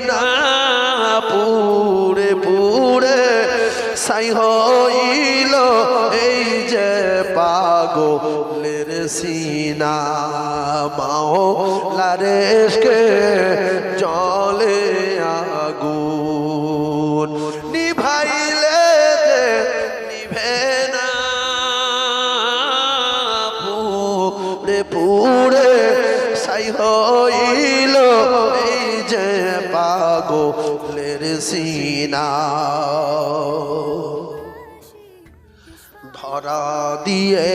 না পুরে পুরে সাই হইল এই যে পাগলের সিনা মাওলার ইশকে জলে আগুন নিভাইলে যে নিভে না পুরে পুরে সাই হইল এই যে পাগলের সিনা ধরা দিয়ে